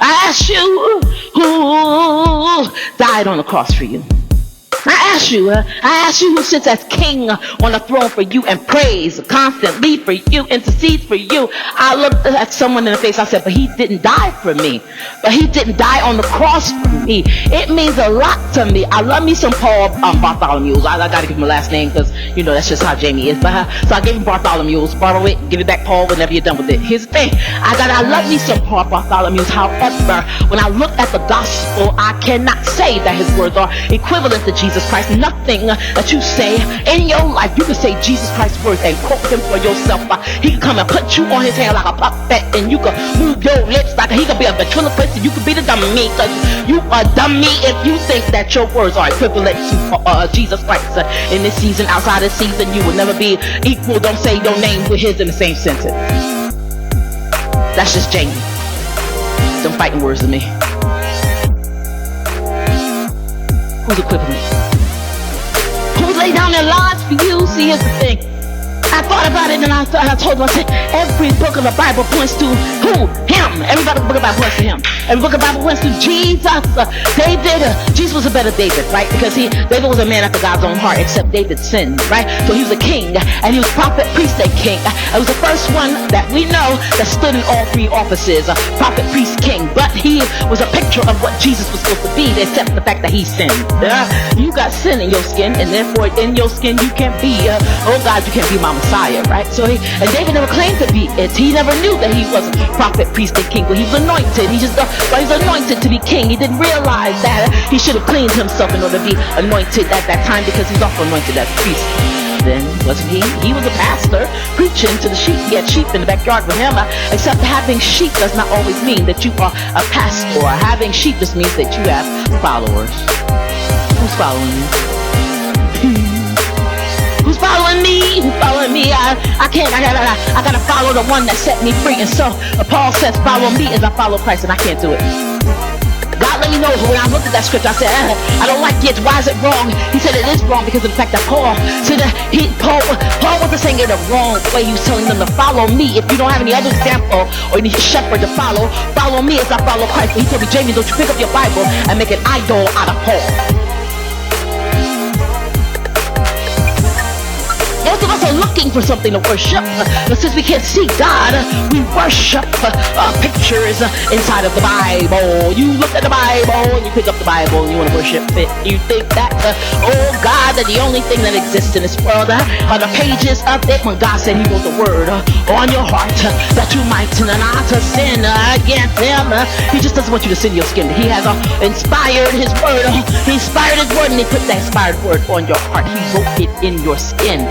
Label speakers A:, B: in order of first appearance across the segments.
A: ask you, who died on the cross for you? I ask you who sits as king on the throne for you and prays constantly for you, intercedes for you. I looked at someone in the face, I said, but he didn't die for me. But he didn't die on the cross for me. It means a lot to me. I love me some Paul Bartholomew. I gotta give him a last name because, you know, that's just how Jamie is. But so I gave him Bartholomew. Borrow it, give it back Paul whenever you're done with it. Here's the thing. I love me some Paul Bartholomew. However, when I look at the gospel, I cannot say that his words are equivalent to Jesus Christ. Nothing that you say in your life, you can say Jesus Christ's words and quote him for yourself. He can come and put you on his hand like a puppet, and you can move your lips like he can be a ventriloquist, and you can be the dummy, because you are dummy if you think that your words are equivalent to Jesus Christ. In this season, outside this season, you will never be equal. Don't say your name with his in the same sentence. That's just Jamie. Them fighting words with me. Who's equivalent? Who lay down their lives for you? See, here's the thing. I thought about it and I told him, I said, every book of the Bible points to who? Him. Every book of the Bible points to him. Every book of the Bible points to Jesus. Jesus was a better David, right? Because David was a man after God's own heart, except David sinned, right? So he was a king, and he was prophet, priest, and king. It was the first one that we know that stood in all three offices, prophet, priest, king. But he was a picture of what Jesus was supposed to be, except the fact that he sinned. You got sin in your skin, and therefore in your skin you can't be, oh God, you can't be my Messiah, right? So and David never claimed to be it. He never knew that he was prophet, priest, and king, but he was anointed. He just but he was anointed to be king. He didn't realize that he should have cleaned himself in order to be anointed at that time, because he's also anointed as priest. Then wasn't he? He was a pastor preaching to the sheep. He had sheep in the backyard with him. Except having sheep does not always mean that you are a pastor. Having sheep just means that you have followers. Who's following you? Who's following me? Who's following me? I can't. I gotta follow the one that set me free. And so Paul says, follow me as I follow Christ, and I can't do it. God let me know when I looked at that scripture. I said, I don't like it. Why is it wrong? He said it is wrong because of the fact that Paul said that Paul wasn't saying it the wrong way. He was telling them to follow me. If you don't have any other example or any shepherd to follow me as I follow Christ. But he told me, Jamie, don't you pick up your Bible and make an idol out of Paul. Most of us are looking for something to worship, but since we can't see God, we worship pictures inside of the Bible. You look at the Bible and you pick up the Bible and you want to worship it. You think that, oh God, that the only thing that exists in this world are the pages of it. When God said he wrote the word on your heart that you might not sin against him. He just doesn't want you to sin your skin. He has inspired his word. He inspired his word and he put that inspired word on your heart. He wrote it in your skin.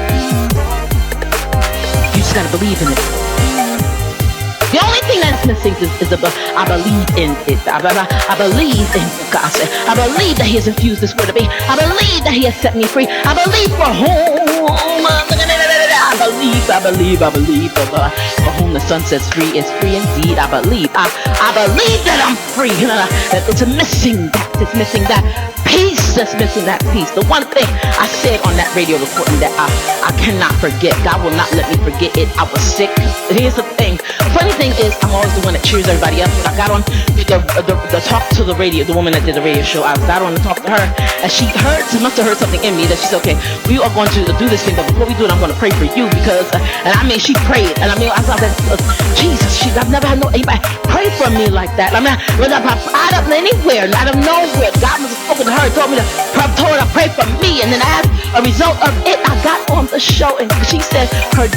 A: You just gotta believe in it. The only thing that's missing is I believe in it. I believe in God. I believe that he has infused this word to me. I believe that he has set me free. I believe for whom I believe for whom the sun sets free is free indeed. I believe that I'm free. It's missing that peace. That's missing that peace. The one thing I said on that radio recording that I cannot forget. God will not let me forget it. I was sick. Here's the thing. Funny thing is, I'm always the one that cheers everybody up. When I got on the talk to the radio, the woman that did the radio show, I got on to talk to her, and she must have heard something in me that she's okay. We are going to do this thing, but before we do it, I'm going to pray for you because, and I mean, she prayed, and I mean, I thought that Jesus, I've never had anybody pray for me like that. I mean, out of anywhere, out of nowhere, God must have spoken to her, told her to pray for me, and then as a result of it, I got on the show, and she said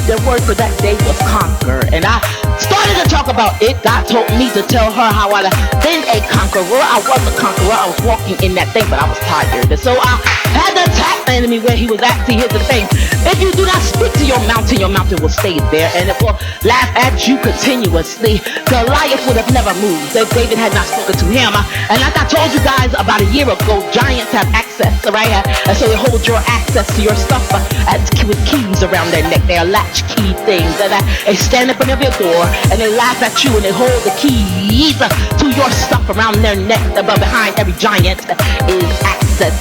A: the word for that day was conquer, and I started to talk about it. God told me to tell her how I'd been a conqueror. I was a conqueror. I was walking in that thing, but I was tired. And so I had to attack the enemy where he was at. See, here's the thing. If you do not speak to your mountain will stay there, and it will laugh at you continuously. Goliath would have never moved if David had not spoken to him. And like I told you guys about a year ago, giants have access, right? And so they hold your access to your stuff with keys around their neck. They are latchkey things. And they stand up in your door, and they laugh at you, and they hold the keys to your stuff around their neck. But behind every giant is access. that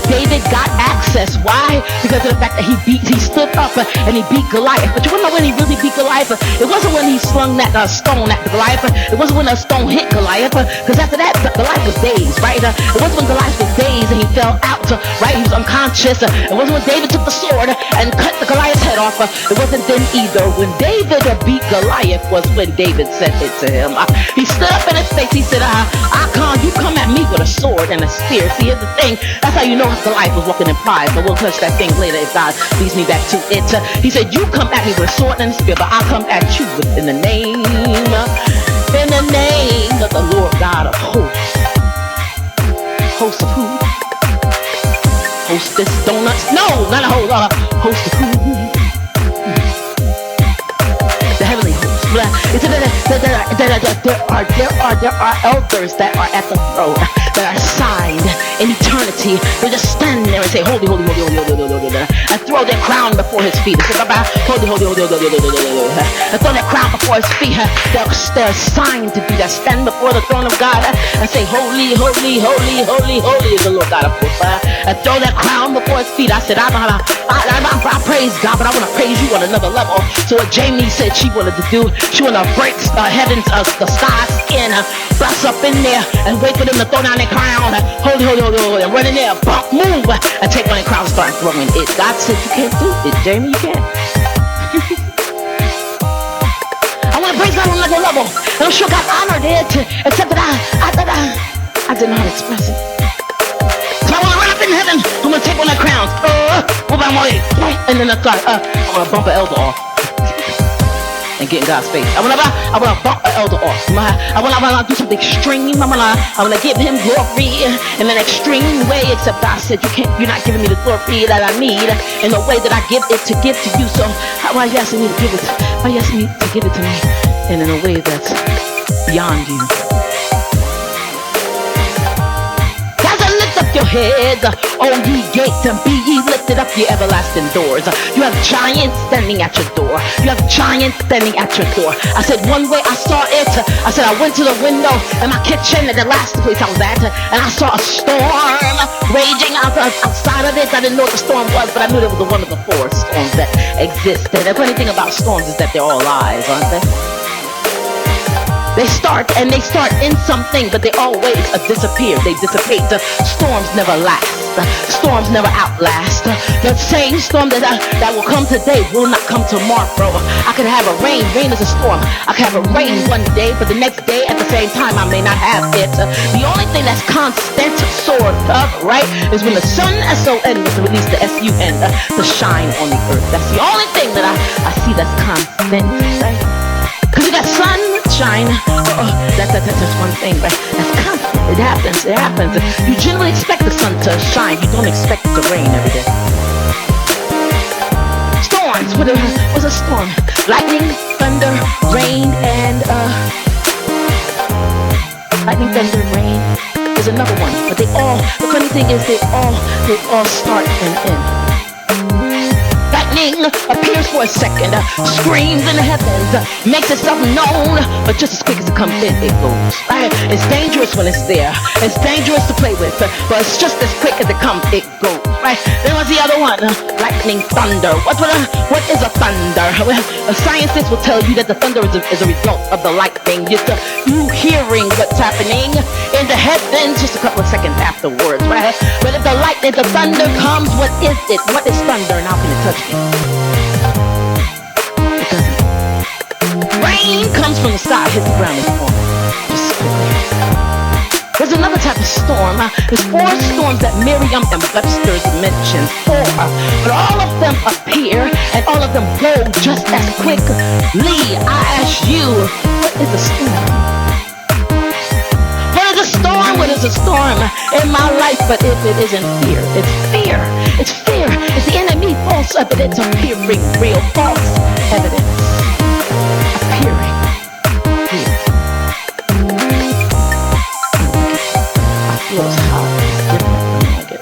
A: David got access. Why? Because of the fact that he stood up and he beat Goliath. But you wanna know when he really beat Goliath? It wasn't when he slung that stone at the Goliath. It wasn't when a stone hit Goliath. Because after that, Goliath was dazed, right? It wasn't when Goliath was dazed and he fell out, right? He was unconscious. It wasn't when David took the sword and cut the Goliath's head off. It wasn't then either. When David beat Goliath was when David said it to him. He stood up in his face. He said, you come at me with a sword and a spear. See, here's the thing. That's how you know Goliath was walking in pride. But we'll touch that thing later if God leads me back to it. He said, you come at me with a sword and a spear, but I'll come at you in the name of the Lord God of hosts. Host of who? Hostess donuts? No, not a whole lot. Host of who? The heavenly host. There are elders that are at the throne that are signed in eternity. They just stand there and say, holy, holy, holy, holy, holy, holy, holy, and throw their crown before his feet. They say, holy, holy, holy, holy, holy, holy, and throw their crown before his feet. They're signed to be there. Stand before the throne of God and say, holy, holy, holy, holy, holy is the Lord God of hosts. And throw their crown before his feet. I said, I praise God, but I want to praise you on another level. So what Jamie said she wanted to do, she wanted to break heaven's, the sky's skin, bust up in there and wait for them to throw down their crown. Holy, holy, holy, holy, and run in there, bump, move, and take one of the crowns and start throwing it. God said you can't do it. Jamie, you can't. I want to praise God on another level. And I'm sure God honored it, except that I didn't know how to express it. So I want to run up in heaven. I'm going to take one of the crowns. Move out my way. And then I start, I'm going to bump an elder off. And get in God's face. I wanna bump an elder off. I wanna do something extreme. I wanna give him glory in an extreme way. Except God said you're not giving me the glory that I need in the way that I give it to you. So why are you asking me to give it? Why are you asking me to give it to me and in a way that's beyond you? Your heads, O ye gates, and be ye lifted up, ye everlasting doors. You have giants standing at your door. You have giants standing at your door. I said one way I saw it. I said I went to the window in my kitchen at the last place I was at, and I saw a storm raging outside of it. I didn't know what the storm was, but I knew it was one of the four storms that existed. The funny thing about storms is that they're all lies, aren't they? They start in something, but they always disappear. They dissipate. Storms never last. Storms never outlast. The same storm that will come today will not come tomorrow. I could have a rain. Rain is a storm. I could have a rain one day, but the next day at the same time I may not have it. The only thing that's constant, sort of, right, is when the sun, S-O-N, was released, the S-U-N, to shine on the earth. That's the only thing that I see that's constant, right? Because you got sunshine. That's one thing, right? That's constant. It happens. You generally expect the sun to shine. You don't expect it to rain every day. Storms. What's a storm? Lightning, thunder, rain, and lightning, thunder, rain. There's another one, but the funny thing is they all start and end. Lightning appears for a second, screams in the heavens, makes itself known, but just as quick as it comes in, it goes. Right? It's dangerous when it's there. It's dangerous to play with, but it's just as quick as it comes, it goes. Right? Then what's the other one? Lightning, thunder. What is a thunder? Well, scientists will tell you that the thunder is a result of the lightning. You hearing what's happening in the heavens just a couple of seconds afterwards, right? But if the thunder comes, what is it? What is thunder, and how can it touch me? It doesn't. Rain comes from the sky, hits the ground, it's formed. Just quickly. There's another type of storm. There's 4 storms that Merriam and Webster's mentions. 4. But all of them appear and all of them go just as quickly. I ask you, what is a storm? What is a storm? What is a storm in my life? But if it isn't fear, it's fear. It's fear. It's the enemy, false evidence appearing real. False evidence appearing real. Feels hot. It's different. I don't like it.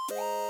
B: Bye.